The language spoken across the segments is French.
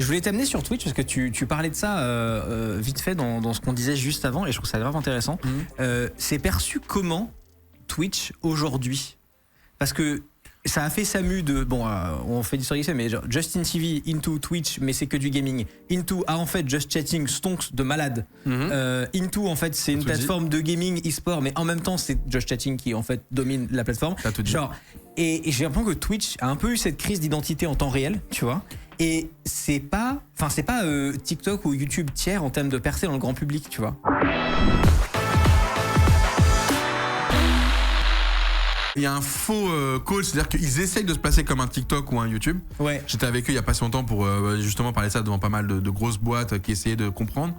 voulais t'amener sur Twitch parce que tu parlais de ça vite fait dans ce qu'on disait juste avant et je trouve ça grave intéressant. C'est perçu comment Twitch aujourd'hui? Parce que ça a fait sa mue de on fait du story mais genre Justin TV into Twitch mais c'est que du gaming, into en fait Just Chatting stonks de malade, into en fait c'est une plateforme de gaming e-sport mais en même temps c'est Just Chatting qui en fait domine la plateforme, genre et j'ai l'impression que Twitch a un peu eu cette crise d'identité en temps réel, tu vois, et c'est pas TikTok ou YouTube tiers en termes de percée dans le grand public, tu vois. Il y a un faux call, c'est-à-dire qu'ils essayent de se placer comme un TikTok ou un YouTube. Ouais. J'étais avec eux il y a pas si longtemps pour justement parler de ça devant pas mal de grosses boîtes qui essayaient de comprendre.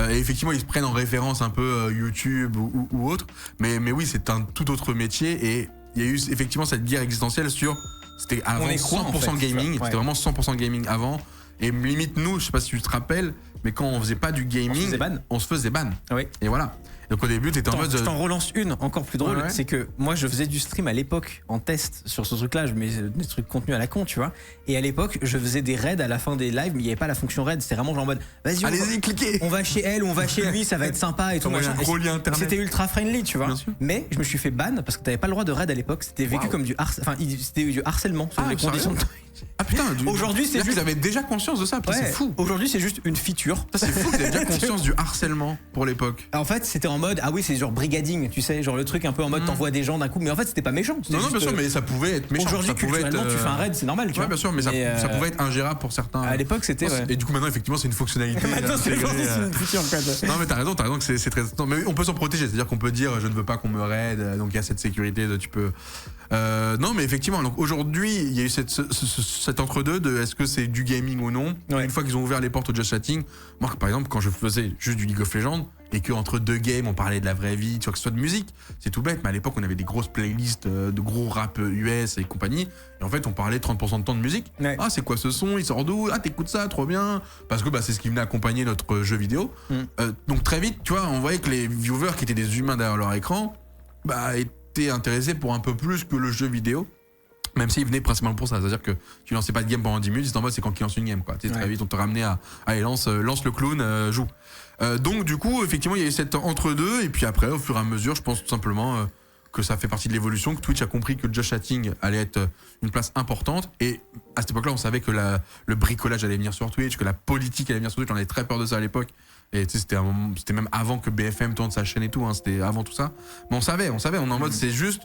Et effectivement, ils se prennent en référence un peu YouTube ou autre. Mais oui, c'est un tout autre métier et il y a eu effectivement cette guerre existentielle sur... C'était avant 100% gaming, c'était vraiment 100% gaming avant. Et limite nous, je sais pas si tu te rappelles, mais quand on faisait pas du gaming, on se faisait ban. Oui. Et voilà. Donc au début, t'étais en mode... Je t'en relance une encore plus drôle, c'est que moi je faisais du stream à l'époque en test sur ce truc-là, je mets des trucs contenus à la con, tu vois. Et à l'époque, je faisais des raids à la fin des lives, mais il n'y avait pas la fonction raid, c'était vraiment genre en mode vas-y, allez-y, cliquez. On va chez elle, on va chez lui, ça va être sympa et tout. Un gros lien internet. C'était ultra friendly, tu vois. Mais je me suis fait ban parce que t'avais pas le droit de raid à l'époque, c'était vécu comme du harcèlement sur les conditions de... Ah putain, aujourd'hui c'est juste... Ils avaient déjà conscience de ça, c'est fou. Aujourd'hui c'est juste une feature. Ça c'est fou, ils avaient déjà conscience du harcèlement pour l'époque. En fait c'était en mode, ah oui c'est genre brigading, tu sais, genre le truc un peu en mode t'envoies des gens d'un coup, mais en fait c'était pas méchant. Non, bien sûr, mais ça pouvait être méchant. Aujourd'hui culturellement tu fais un raid, c'est normal, tu vois. Ouais, bien sûr, mais ça pouvait être ingérable pour certains. À l'époque c'était... Et du coup maintenant effectivement c'est une fonctionnalité. Maintenant c'est une feature quoi. Non mais t'as raison que c'est très... Non, mais on peut s'en protéger, c'est-à-dire qu'on peut dire je ne veux pas qu'on me raid, donc il y a cette sécurité de tu peux... non mais effectivement, donc aujourd'hui il y a eu cet entre-deux de est-ce que c'est du gaming ou non. Une fois qu'ils ont ouvert les portes au Just Chatting, moi par exemple quand je faisais juste du League of Legends et qu'entre deux games on parlait de la vraie vie, tu vois, que ce soit de musique, c'est tout bête, mais à l'époque on avait des grosses playlists de gros rap US et compagnie, et en fait on parlait 30% de temps de musique. Ah c'est quoi ce son, il sort d'où, ah t'écoutes ça, trop bien, parce que c'est ce qui venait accompagner notre jeu vidéo. Donc très vite tu vois, on voyait que les viewers qui étaient des humains derrière leur écran étaient intéressés pour un peu plus que le jeu vidéo. Même s'il venait principalement pour ça, c'est-à-dire que tu lançais pas de game pendant 10 minutes, c'est en mode c'est quand tu lances une game quoi. Très vite on te ramenait à allez lance le clown, joue. Donc du coup effectivement il y a eu cet entre-deux et puis après au fur et à mesure je pense tout simplement que ça fait partie de l'évolution, que Twitch a compris que le Just Chatting allait être une place importante et à cette époque-là on savait que le bricolage allait venir sur Twitch, que la politique allait venir sur Twitch, on avait très peur de ça à l'époque. Et tu sais, c'était même avant que BFM tourne sa chaîne et tout, c'était avant tout ça. Mais on savait, on est en mode c'est juste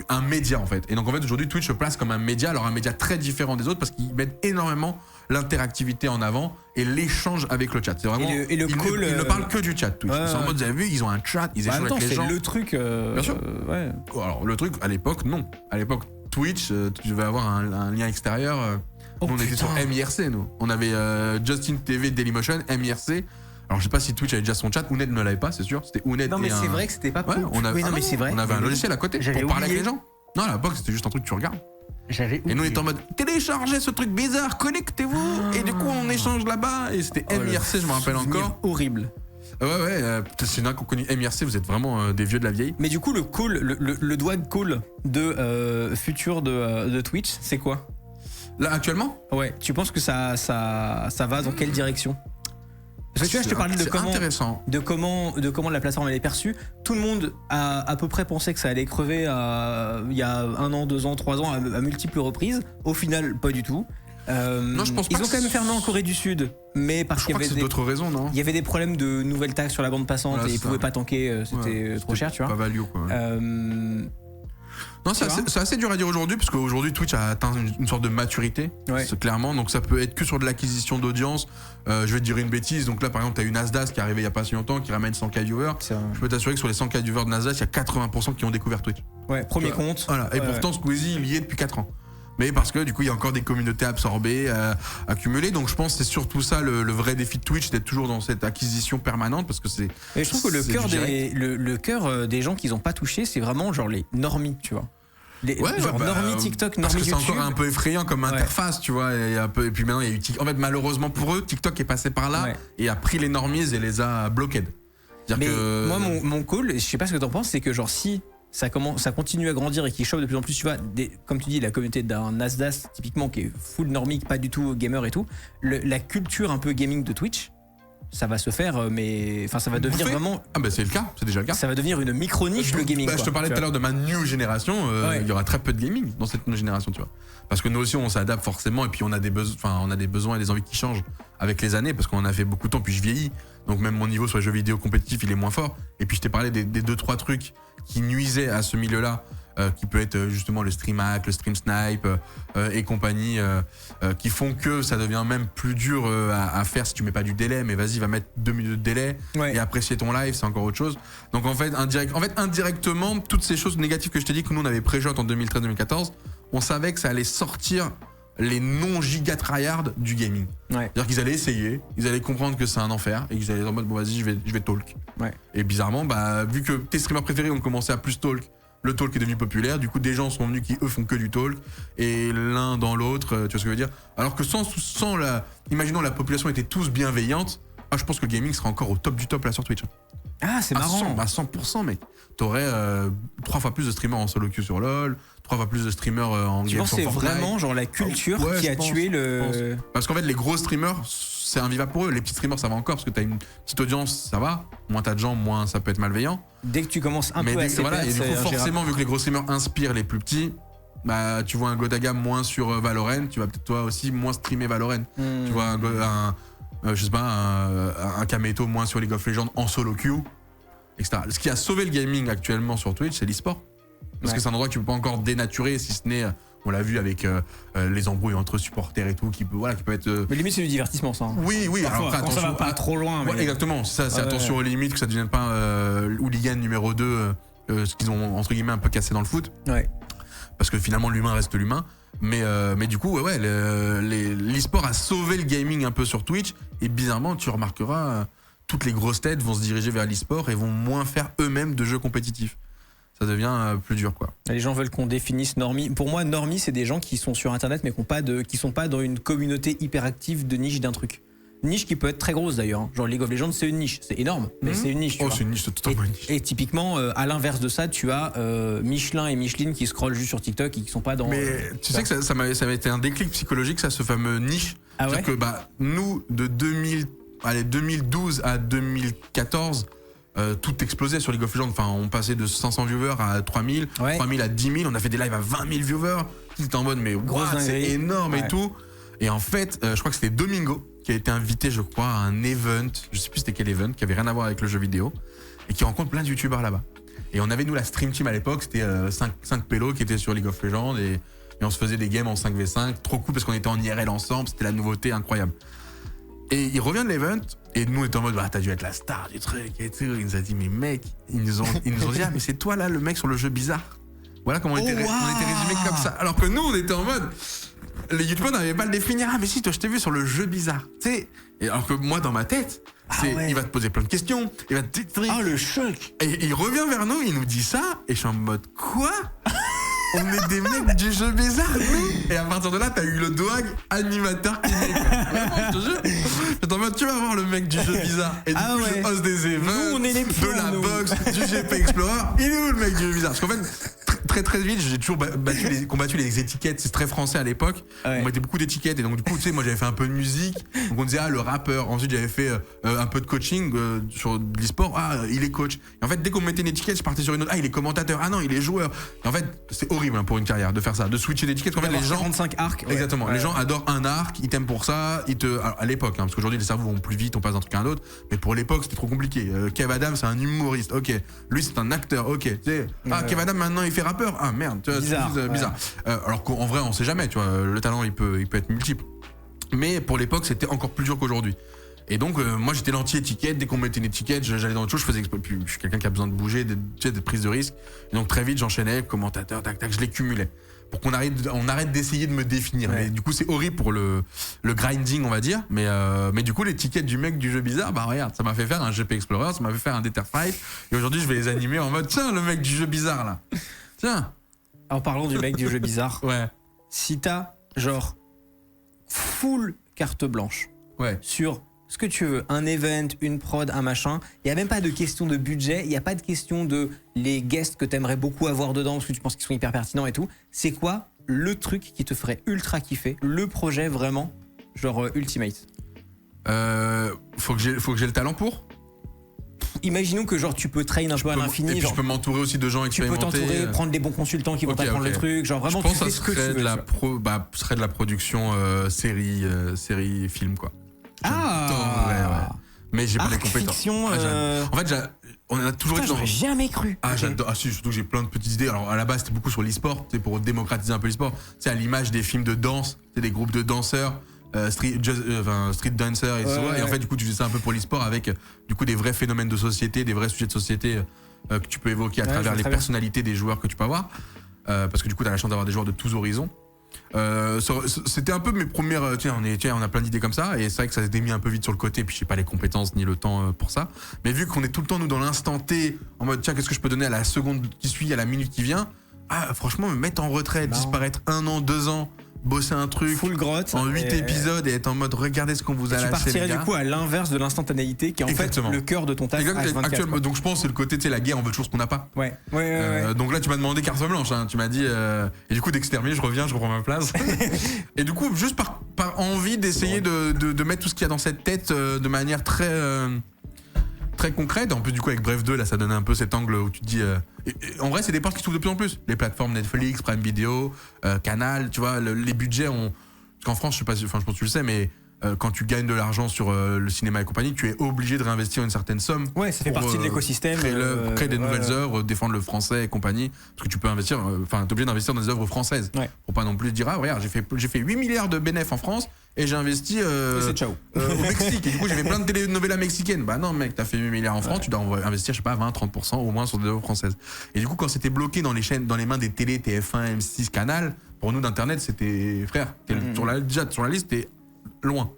un média en fait. Et donc en fait aujourd'hui Twitch se place comme un média, alors un média très différent des autres parce qu'ils mettent énormément l'interactivité en avant et l'échange avec le chat. C'est vraiment et le call, ils ne parlent que du chat Twitch. Ils sont en mode vous avez vu, ils ont un chat, ils échangent avec les gens. C'est le truc bien sûr. Alors le truc à l'époque non. À l'époque Twitch tu devais avoir un lien extérieur. Nous, on était sur MIRC nous. On avait Justin TV Dailymotion, MIRC. Alors je sais pas si Twitch avait déjà son chat, Ouned ne l'avait pas, c'est sûr. C'était Ouned. Non mais c'est vrai que c'était pas cool. Mais c'est vrai. On avait un logiciel à côté pour parler avec les gens. Non, à l'époque c'était juste un truc que tu regardes. J'avais oublié. Et nous on était en mode téléchargez ce truc bizarre, connectez-vous. Et du coup on échange là-bas. Et c'était MIRC, je me rappelle encore. Horrible. C'est une qu'on connu MIRC, vous êtes vraiment des vieux de la vieille. Mais du coup le call, le doigt call de futur de Twitch, c'est quoi? Là actuellement? Ouais, tu penses que ça va dans quelle direction? Parce que tu vois, je te parlais de comment la plateforme elle est perçue. Tout le monde a à peu près pensé que ça allait crever il y a 1 an, 2 ans, 3 ans à multiples reprises. Au final, pas du tout. Non, je pense pas. Ils ont quand même fermé en Corée du Sud, mais parce qu'il y avait d'autres raisons, non? Il y avait des problèmes de nouvelles taxes sur la bande passante et ils pouvaient pas tanker, c'était trop cher, tu vois. Pas value quoi. Non, c'est assez dur à dire aujourd'hui parce qu'aujourd'hui Twitch a atteint une sorte de maturité, c'est clairement, donc ça peut être que sur de l'acquisition d'audience. Je vais te dire une bêtise, donc là par exemple t'as une Nasdaq qui est arrivée il y a pas si longtemps qui ramène 100K viewers. Je peux t'assurer que sur les 100K viewers de Nasdaq il y a 80% qui ont découvert Twitch. Ouais, premier compte. Voilà. Et pourtant Squeezie il y est depuis 4 ans. Mais parce que du coup il y a encore des communautés absorbées, accumulées, donc je pense que c'est surtout ça le vrai défi de Twitch, d'être toujours dans cette acquisition permanente parce que c'est... Et je trouve que le cœur des gens qu'ils ont pas touché, c'est vraiment genre les normies, tu vois. Normies TikTok, normies YouTube. C'est encore un peu effrayant comme interface, tu vois. Et puis maintenant il y a eu TikTok. En fait malheureusement pour eux, TikTok est passé par là et a pris les normies et les a bloqués. Mais moi mon call, je sais pas ce que t'en penses, c'est que genre si ça continue à grandir et qui chope de plus en plus, tu vois, comme tu dis, la communauté d'un Nasdaq typiquement qui est full normique, pas du tout gamer et tout, la culture un peu gaming de Twitch, ça va se faire, mais enfin ça va devenir vraiment. Ah bah c'est le cas, c'est déjà le cas. Ça va devenir une micro-niche le gaming. Je te parlais tout à l'heure de ma new génération, il y aura très peu de gaming dans cette new génération, tu vois. Parce que nous aussi on s'adapte forcément et puis on a des besoins et des envies qui changent avec les années parce qu'on en a fait beaucoup de temps puis je vieillis. Donc même mon niveau sur les jeux vidéo compétitifs il est moins fort. Et puis je t'ai parlé des 2-3 trucs qui nuisaient à ce milieu-là. Qui peut être justement le stream hack, le stream snipe et compagnie, qui font que ça devient même plus dur à faire si tu mets pas du délai. Mais vas-y, va mettre 2 minutes de délai et apprécier ton live, c'est encore autre chose. Donc en fait, indirectement, toutes ces choses négatives que je t'ai dit que nous on avait préjote en 2013-2014, on savait que ça allait sortir les non-giga tryhard du gaming. C'est-à-dire qu'ils allaient essayer, ils allaient comprendre que c'est un enfer et qu'ils allaient être en mode bon vas-y, je vais talk. Et bizarrement, vu que tes streamers préférés ont commencé à plus talk, le talk est devenu populaire, du coup des gens sont venus qui eux font que du talk et l'un dans l'autre, tu vois ce que je veux dire. Alors que sans imaginons la population était tous bienveillante, je pense que le gaming serait encore au top du top là sur Twitch. Ah c'est marrant. À 100% mec. T'aurais 3 fois plus de streamers en solo queue sur LoL, 3 fois plus de streamers en game sur Fortnite. Tu penses que c'est vraiment genre la culture qui a tué le... Parce qu'en fait les gros streamers c'est invivable pour eux, les petits streamers ça va encore parce que t'as une petite audience, ça va, moins t'as de gens, moins ça peut être malveillant. Dès que tu commences un peu à et du coup forcément vu que les gros streamers inspirent les plus petits, tu vois un Godaga moins sur Valorant, tu vas peut-être toi aussi moins streamer Valorant. Tu vois un Kameto moins sur League of Legends en solo queue, etc. Ce qui a sauvé le gaming actuellement sur Twitch, c'est l'e-sport. Parce que c'est un endroit que tu peux pas encore dénaturer, si ce n'est, on l'a vu avec les embrouilles entre supporters et tout, qui peut être. Mais limite c'est du divertissement ça. Oui. Parfois, alors, quand ça va pas trop loin. Mais... exactement. C'est attention aux limites, que ça ne devienne pas hooligan numéro 2, ce qu'ils ont entre guillemets un peu cassé dans le foot. Parce que finalement l'humain reste l'humain. Mais du coup, l'e-sport a sauvé le gaming un peu sur Twitch. Et bizarrement, tu remarqueras, toutes les grosses têtes vont se diriger vers l'e-sport et vont moins faire eux-mêmes de jeux compétitifs. Ça devient plus dur, quoi. Les gens veulent qu'on définisse normie. Pour moi, normie, c'est des gens qui sont sur Internet mais qui sont pas dans une communauté hyper active de niche d'un truc. Niche qui peut être très grosse d'ailleurs. Hein. Genre League of Legends, c'est une niche. C'est énorme, mais c'est une niche. C'est une niche, c'est totalement une niche. Et typiquement, à l'inverse de ça, tu as Michelin et Micheline qui scrollent juste sur TikTok et qui sont pas dans. Mais tu sais que ça m'a été un déclic psychologique, ça, ce fameux niche. Ah ouais. C'est-à-dire que nous, de 2012 à 2014, tout explosait sur League of Legends. Enfin, on passait de 500 viewers à 3000, 3000 à 10 000. On a fait des lives à 20 000 viewers. C'était en mode, mais c'est énorme et tout. Et en fait, je crois que c'était Domingo qui a été invité, je crois, à un event. Je sais plus c'était quel event, qui avait rien à voir avec le jeu vidéo. Et qui rencontre plein de youtubeurs là-bas. Et on avait, nous, la stream team à l'époque. C'était 5 pélos qui étaient sur League of Legends. Et on se faisait des games en 5v5. Trop cool parce qu'on était en IRL ensemble. C'était la nouveauté incroyable. Et il revient de l'event, et nous on était en mode t'as dû être la star du truc et tout. Il nous a dit mais mec, ils nous ont dit mais c'est toi là le mec sur le jeu bizarre. Voilà comment on était résumé comme ça. Alors que nous on était en mode les youtubeurs n'arrivaient pas à le définir. Ah mais si toi je t'ai vu sur le jeu bizarre. Tu sais. Et alors que moi dans ma tête, il va te poser plein de questions, il va te dire le choc. Et il revient vers nous, il nous dit ça, et je suis en mode quoi? On est des mecs du jeu bizarre, nous. Et à partir de là, t'as eu le doig animateur qui est. Vraiment, je te jure. J'étais en mode, tu vas voir le mec du jeu bizarre. Et du coup, je hoste des événements, de la boxe, du GP Explorer. Il est où le mec du jeu bizarre? Parce qu'en fait, très vite, j'ai toujours combattu les étiquettes. C'est très français à l'époque. On mettait beaucoup d'étiquettes. Et donc, du coup, tu sais, moi, j'avais fait un peu de musique. Donc, on disait, le rappeur. Ensuite, j'avais fait un peu de coaching sur l'e-sport. Il est coach. Et en fait, dès qu'on mettait une étiquette, je partais sur une autre. Il est commentateur. Non, il est joueur. Et en fait, c'est horrible pour une carrière de faire ça, de switcher d'étiquette. En fait, les gens 45 arcs. Exactement. Les gens adorent un arc, ils t'aiment pour ça. Alors, à l'époque, parce qu'aujourd'hui les cerveaux vont plus vite, on passe d'un truc à un autre. Mais pour l'époque, c'était trop compliqué. Kev Adams, c'est un humoriste. Ok. Lui, c'est un acteur. Ok. Tu sais, Kev Adams maintenant, il fait rappeur. Ah merde. Tu vois, bizarre. Alors qu'en vrai, on sait jamais. Tu vois, le talent, il peut être multiple. Mais pour l'époque, c'était encore plus dur qu'aujourd'hui. Et donc, moi, j'étais l'anti-étiquette. Dès qu'on mettait une étiquette, j'allais dans autre chose. Je suis quelqu'un qui a besoin de bouger, des prises de risque. Et donc, très vite, j'enchaînais, commentateur, tac, je les cumulais. Pour qu'on arrête d'essayer de me définir. Mais du coup, c'est horrible pour le grinding, on va dire. Mais du coup, l'étiquette du mec du jeu bizarre, regarde, ça m'a fait faire un GP Explorer, ça m'a fait faire un Detterfight. Et aujourd'hui, je vais les animer en mode, tiens, le mec du jeu bizarre, là. Tiens. En parlant du mec du jeu bizarre. Si t'as, genre, full carte blanche. Ouais. Sur ce que tu veux, un event, une prod, un machin. Il y a même pas de question de budget, il y a pas de question de les guests que t'aimerais beaucoup avoir dedans parce que tu penses qu'ils sont hyper pertinents et tout. C'est quoi le truc qui te ferait ultra kiffer, le projet vraiment, genre ultimate? Faut que j'ai le talent pour. Imaginons que genre tu peux train un peu à l'infini. Et puis genre, je peux m'entourer aussi de gens tu peux expérimentés. t'entourer, prendre des bons consultants qui vont t'apprendre le truc. Genre vraiment, je pense tu fais que ce ça que tu serait veux. ce serait de la production série, film quoi. J'adorerais, ouais. Mais j'ai pas les compétences. Fiction, En fait, on a toujours été dans. J'aurais jamais cru. Ah, j'adore. Ah, si, surtout que j'ai plein de petites idées. Alors, à la base, c'était beaucoup sur l'e-sport, c'est pour démocratiser un peu l'e-sport. C'est à l'image des films de danse, c'est des groupes de danseurs, street dancers et et en fait, du coup, tu fais ça un peu pour l'e-sport avec, du coup, des vrais phénomènes de société, des vrais sujets de société que tu peux évoquer à travers les personnalités des joueurs que tu peux avoir. Parce que du coup, t'as la chance d'avoir des joueurs de tous horizons. C'était un peu mes premières. On a plein d'idées comme ça, et c'est vrai que ça s'était mis un peu vite sur le côté, puis j'ai pas les compétences ni le temps pour ça. Mais vu qu'on est tout le temps nous dans l'instant T, en mode tiens, qu'est-ce que je peux donner à la seconde qui suit, à la minute qui vient, franchement, me mettre en retraite, disparaître 1 an, 2 ans, bosser un truc full grotte en 8 épisodes et être en mode regardez ce qu'on vous a lâché. Tu partirais du coup à l'inverse de l'instantanéité qui est en fait le cœur de ton taf. Actuellement, donc je pense que c'est le côté, tu sais, la guerre, on veut toujours ce qu'on n'a pas. Ouais. Donc là, tu m'as demandé carte blanche, hein. Tu m'as dit et du coup dès que c'est terminé, je reviens, je reprends ma place. Et du coup, juste par envie d'essayer de mettre tout ce qu'il y a dans cette tête de manière très concrète. En plus, du coup, avec Bref 2, là, ça donnait un peu cet angle où tu te dis. En vrai, c'est des portes qui s'ouvrent de plus en plus. Les plateformes Netflix, Prime Video, Canal, tu vois, les budgets ont. Parce qu'en France, je pense que tu le sais, mais quand tu gagnes de l'argent sur le cinéma et compagnie, tu es obligé de réinvestir une certaine somme. Ouais, ça fait partie de l'écosystème. Créer des nouvelles œuvres, défendre le français et compagnie. Parce que tu peux investir, t'es obligé d'investir dans des œuvres françaises. Ouais. Pour pas non plus dire, regarde, j'ai fait 8 milliards de bénéfices en France et j'ai investi au Mexique. Et du coup, j'ai fait plein de telenovelas mexicaines. Bah non, mec, t'as fait 8 milliards en France, tu dois investir, je sais pas, 20-30% au moins sur des œuvres françaises. Et du coup, quand c'était bloqué dans les chaînes, dans les mains des télés, TF1, M6, Canal, pour nous d'Internet, c'était, frère, déjà sur la liste, t'es loin.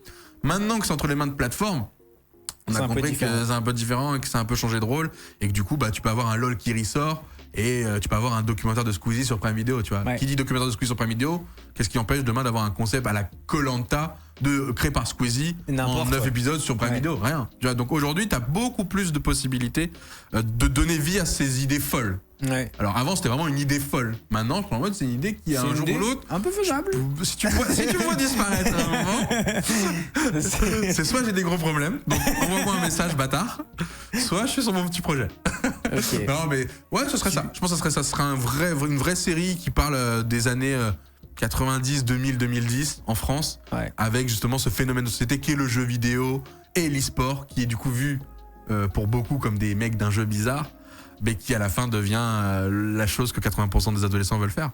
Maintenant que c'est entre les mains de plateformes, on a compris que c'est un peu différent et que c'est un peu changé de rôle et que du coup, tu peux avoir un LOL qui ressort et tu peux avoir un documentaire de Squeezie sur Prime Video, tu vois. Ouais. Qui dit documentaire de Squeezie sur Prime Video, qu'est-ce qui empêche demain d'avoir un concept à la Koh-Lanta créé par Squeezie en 9 épisodes sur Prime Video? Rien. Tu vois, donc aujourd'hui, tu as beaucoup plus de possibilités de donner vie à ces idées folles. Ouais. Alors avant c'était vraiment une idée folle. Maintenant je prends en mode c'est une idée qui a un jour ou l'autre un peu faisable. Si tu me vois disparaître à un moment, c'est soit j'ai des gros problèmes, donc envoie-moi un message bâtard, soit je suis sur mon petit projet. Okay. Non mais ouais, ce serait ça. Je pense que ça serait une vraie série qui parle des années 90, 2000, 2010 en France, avec justement ce phénomène de société qui est le jeu vidéo et l'e-sport, qui est du coup vu pour beaucoup comme des mecs d'un jeu bizarre, mais qui à la fin devient la chose que 80% des adolescents veulent faire.